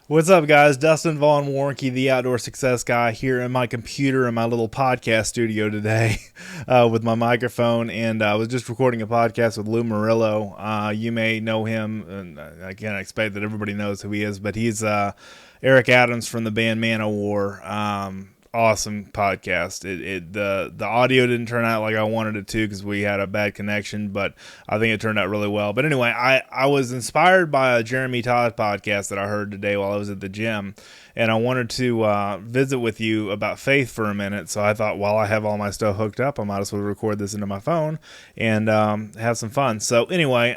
What's up, guys? Dustin Vaughn Warncke, the outdoor success guy, here in my computer in my little podcast studio today with my microphone. And I was just recording a podcast with Lou Murillo. You may know him, and I can't expect that everybody knows who he is, but he's Eric Adams from the band Manowar. Awesome podcast. The audio didn't turn out like I wanted it to because we had a bad connection, but I think it turned out really well. But anyway, I was inspired by a Jeremy Todd podcast that I heard today while I was at the gym, and I wanted to visit with you about faith for a minute. So I thought, while I have all my stuff hooked up, I might as well record this into my phone and have some fun. So anyway,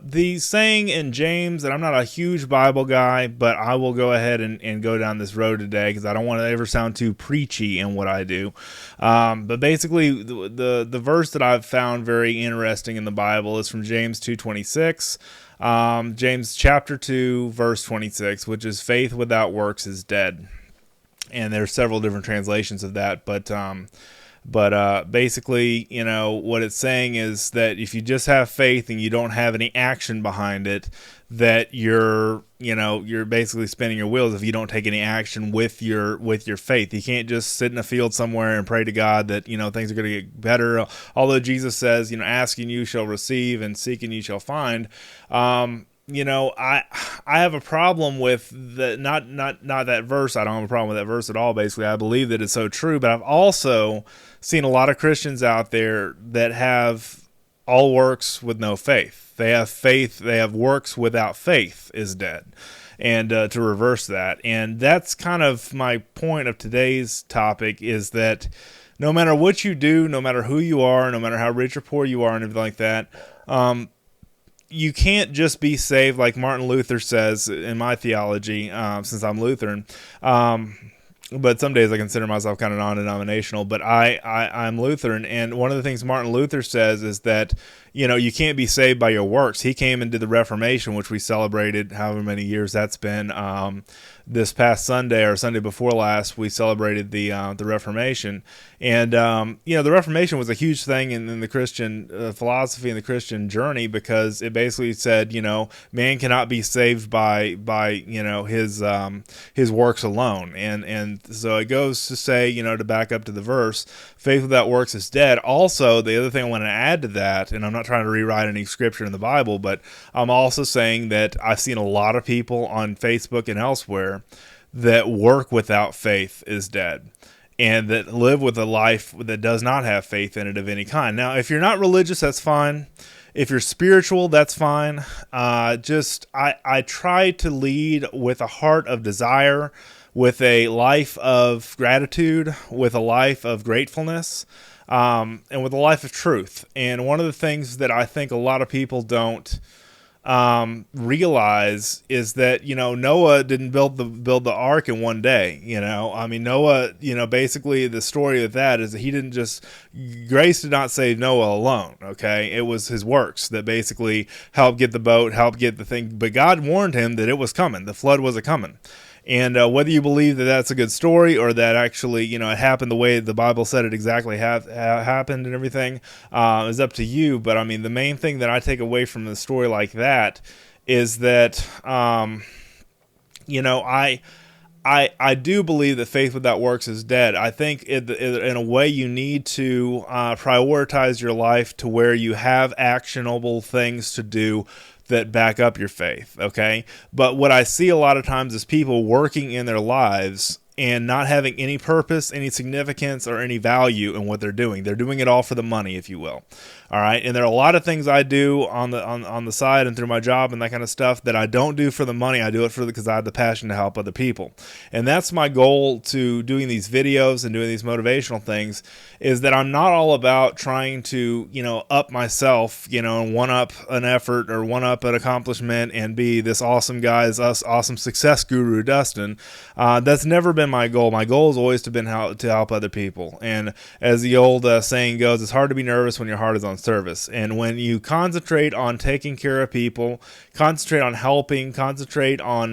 the saying in James, and I'm not a huge Bible guy, but I will go ahead and go down this road today because I don't want to ever sound too preachy in what I do. But basically, the verse that I've found very interesting in the Bible is from James 2:26. James chapter 2, verse 26, which is faith without works is dead. And there's several different translations of that, but basically, what it's saying is that if you just have faith and you don't have any action behind it, that you're basically spinning your wheels if you don't take any action with your faith. You can't just sit in a field somewhere and pray to God that, things are going to get better. Although Jesus says, asking you shall receive and seeking you shall find. I have a problem with not that verse. I don't have a problem with that verse at all. Basically, I believe that it's so true, but I've also seen a lot of Christians out there that have all works with no faith. They have faith, they have works without faith is dead. And to reverse that. And that's kind of my point of today's topic, is that no matter what you do, no matter who you are, no matter how rich or poor you are and everything like that, you can't just be saved, like Martin Luther says in my theology, since I'm Lutheran. But some days I consider myself kind of non-denominational, but I'm Lutheran. And one of the things Martin Luther says is that, you can't be saved by your works. He came into the Reformation, which we celebrated however many years that's been. This past Sunday or Sunday before last, we celebrated the Reformation. And, the Reformation was a huge thing in the Christian philosophy and the Christian journey, because it basically said, man cannot be saved by his works alone. And so it goes to say, to back up to the verse, faith without works is dead. Also, the other thing I want to add to that, and I'm not trying to rewrite any scripture in the Bible, but I'm also saying that I've seen a lot of people on Facebook and elsewhere that work without faith is dead, and that live with a life that does not have faith in it of any kind. Now, if you're not religious, that's fine. If you're spiritual, that's fine. I try to lead with a heart of desire, with a life of gratitude, with a life of gratefulness, and with a life of truth. And one of the things that I think a lot of people don't realize is that, Noah didn't build the ark in one day. Noah, basically the story of that is that he didn't just, grace did not save Noah alone. Okay. It was his works that basically helped get the boat, helped get the thing, but God warned him that it was coming. The flood was coming. And whether you believe that that's a good story, or that actually, it happened the way the Bible said it exactly happened and everything, is up to you. But I mean, the main thing that I take away from the story like that is that, I do believe that faith without works is dead. I think in a way you need to prioritize your life to where you have actionable things to do that back up your faith, okay? But what I see a lot of times is people working in their lives and not having any purpose, any significance, or any value in what they're doing. They're doing it all for the money, if you will. All right, and there are a lot of things I do on the side and through my job and that kind of stuff that I don't do for the money. I do it because I have the passion to help other people, and that's my goal to doing these videos and doing these motivational things. Is that I'm not all about trying to up myself, and one up an effort or one up an accomplishment and be this awesome guy, this awesome success guru, Dustin. That's never been my goal. My goal has always been to help other people, and as the old saying goes, it's hard to be nervous when your heart is on service. And when you concentrate on taking care of people, concentrate on helping, concentrate on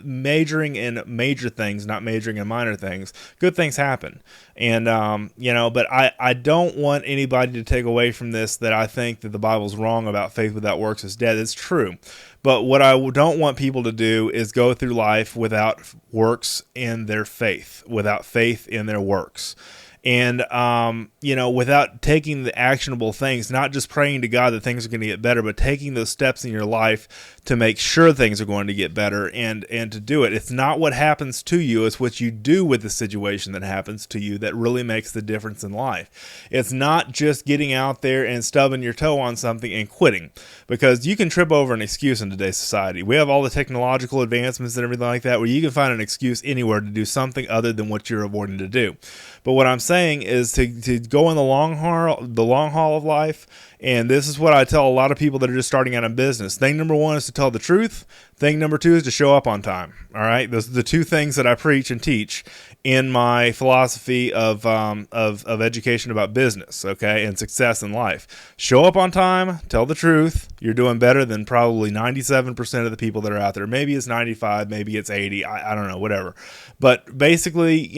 majoring in major things, not majoring in minor things, good things happen. And but I don't want anybody to take away from this that I think that the Bible's wrong about faith without works is dead. It's true. But what I don't want people to do is go through life without works in their faith, without faith in their works. And, without taking the actionable things, not just praying to God that things are going to get better, but taking those steps in your life to make sure things are going to get better and to do it. It's not what happens to you, it's what you do with the situation that happens to you that really makes the difference in life. It's not just getting out there and stubbing your toe on something and quitting, because you can trip over an excuse in today's society. We have all the technological advancements and everything like that where you can find an excuse anywhere to do something other than what you're avoiding to do. But what I'm saying is to go in the long haul of life. And this is what I tell a lot of people that are just starting out in business. Thing number one is to tell the truth. Thing number two is to show up on time. All right. Those are the two things that I preach and teach in my philosophy of education about business. Okay. And success in life. Show up on time. Tell the truth. You're doing better than probably 97% of the people that are out there. Maybe it's 95, maybe it's 80. I don't know, whatever. But basically,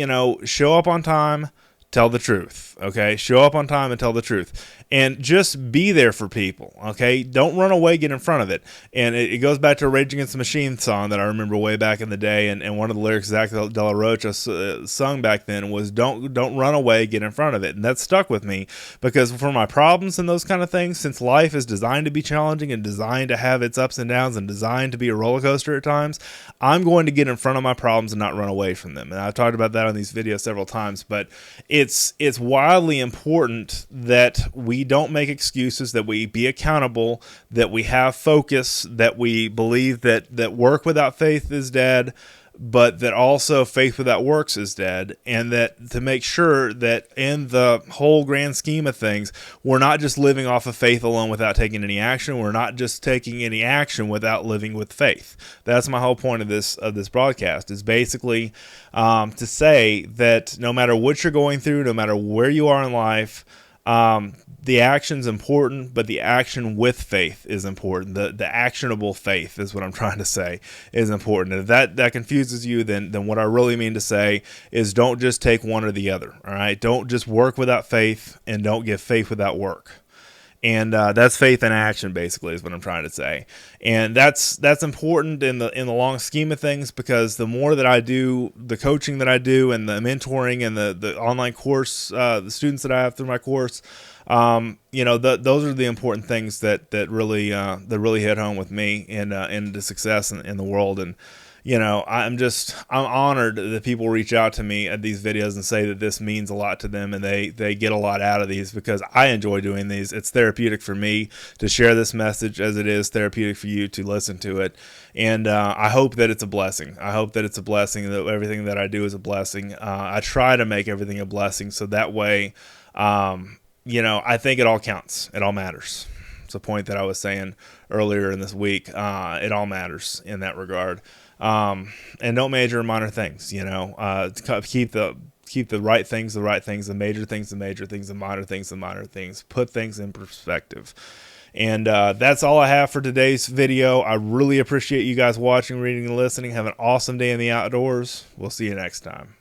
show up on time. Tell the truth, okay? Show up on time and tell the truth. And just be there for people, okay? Don't run away, get in front of it. And it goes back to a Rage Against the Machine song that I remember way back in the day. And one of the lyrics Zach De La Rocha sung back then was, don't run away, get in front of it. And that stuck with me because for my problems and those kind of things, since life is designed to be challenging and designed to have its ups and downs and designed to be a roller coaster at times, I'm going to get in front of my problems and not run away from them. And I've talked about that on these videos several times, but it's wildly important that we don't make excuses, that we be accountable, that we have focus, that we believe that work without faith is dead, but that also faith without works is dead, and that to make sure that in the whole grand scheme of things, we're not just living off of faith alone without taking any action. We're not just taking any action without living with faith. That's my whole point of this broadcast, is basically to say that no matter what you're going through, no matter where you are in life, the action's important, but the action with faith is important. The actionable faith is what I'm trying to say is important. And if that confuses you, then what I really mean to say is don't just take one or the other. All right. Don't just work without faith, and don't give faith without work. And that's faith in action, basically, is what I'm trying to say. And that's important in the long scheme of things, because the more that I do, the coaching that I do, and the mentoring, and the online course, the students that I have through my course, those are the important things that really hit home with me and the success in the world. And I'm honored that people reach out to me at these videos and say that this means a lot to them, and they get a lot out of these, because I enjoy doing these. It's therapeutic for me to share this message, as it is therapeutic for you to listen to it. And I hope that it's a blessing. I hope that it's a blessing, that everything that I do is a blessing. I try to make everything a blessing, so that way, I think it all counts. It all matters. It's a point that I was saying earlier in this week. It all matters in that regard. And don't major in minor things, keep the right things, the major things, the minor things, put things in perspective. And that's all I have for today's video. I really appreciate you guys watching, reading, and listening. Have an awesome day in the outdoors. We'll see you next time.